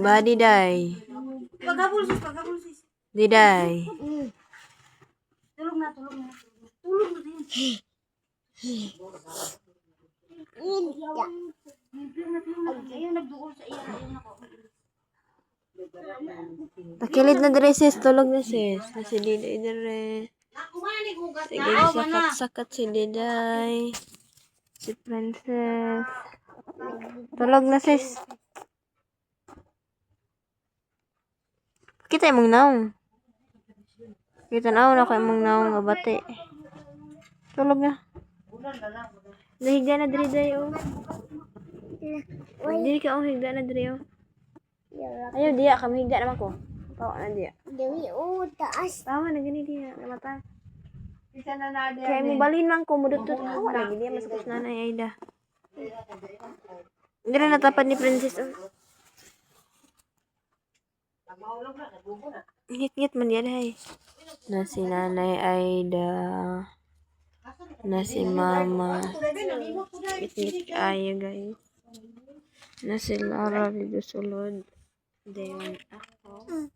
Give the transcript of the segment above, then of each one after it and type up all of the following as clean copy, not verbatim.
Badi day. Pagabulsis. Diday. Tulog na. Tulog na din. Ayun, nagdukol sa iya. Ayun ako. Takilid na dire sis, tulog na sis. Nasi Diday dire. Sige, sakat-sakat si Diday. Si Princess. Tulog na sis. Kita imong naong. Kita naong ako imong naong nga bati. Tulog na. Nahiga na dire day oh. Dili ka oh higda na dire oh. Ayo dia kami higda naman ko. Tawa na dia. Dewi, taas. Tawa na gani dia mata. Isa na na Kaya mo balhin man ko mudutot. Tawa lagi dia masakit na Aida. Dire na tapad ni Princess oh. Ngit-ngit man dia day. Na si Nanay Aida. Na si Mama. Ngit-ngit ayo guys. Na si Lara dito sulod. Dayon ako.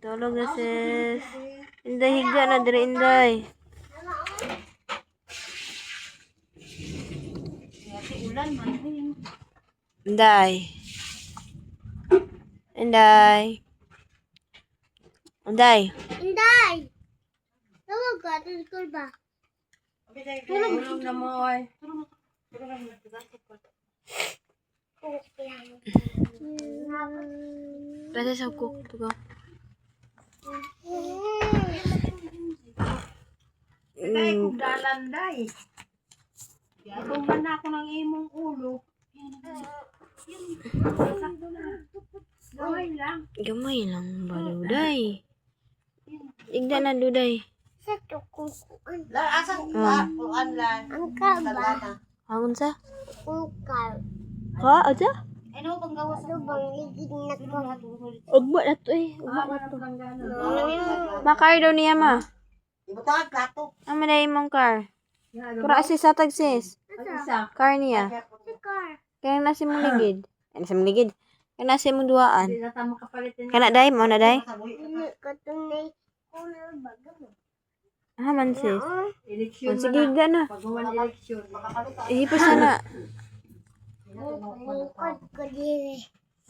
Tulog na sis. Inday higa na dire Inday. Inday. Inday. Inday. Inday! Tawag ka, tulog ba? Tulog na mo ay. Pwede sa ko. Tugo. Day, kung dalanday. Kung man ako ng imong ulo. Sakto na. Gawin lang. Gamay lang ba duday? Igda na duday. Sa tukukuan. Asa kuan lang. Ang kaba. Hangon sa? Kukal. Ha? Aja? Ano bang gawa Ito bang ligid na ko? Ugma na to eh. Ugma na to. Makar daw niya ma. Ibutang plato. Ang manay mong car. Pura sis satag sis. Isa. Car niya. Sikar. Kaya nasi mong ligid. Nasi mong ligid. Kaya nasi mong duaan. Hindi na tamo kapalitin. Kana day mo na day. Hindi ko tunay. Kuna baga mo. Ah man sis. Eleksyon Sige igda na. Pagawan eleksyon. Ihipos na. Bukod ko dire.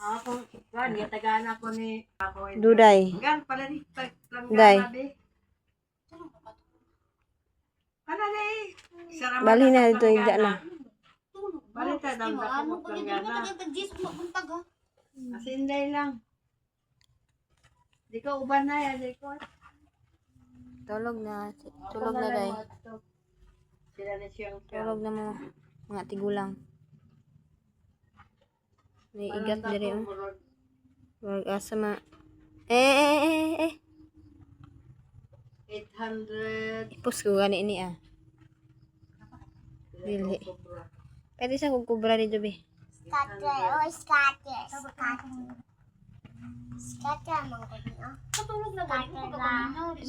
Ako, kan ya tagana ko ni ako. Duday. Gan pala ni lang Day. Kana ni. Bali na dito igda na. Bali ta dam da ko lang gana. Asinday lang. Di ka uban na ya, di ko. Tulog na. Tulog na day. Sila ni siyang Tulog na mo. Mga tigulang. May igat dire oh. Wag asa ma. Eh. 800. Ipos ko gani ini ah. Dili. Pwede sa kong kubra dito be. Scatter. Oh, scatter. Scatter mo ko niyo. Patulog na Scatter ba?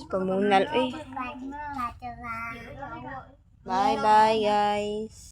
Pamunal eh. Scatter ba? Bye bye guys.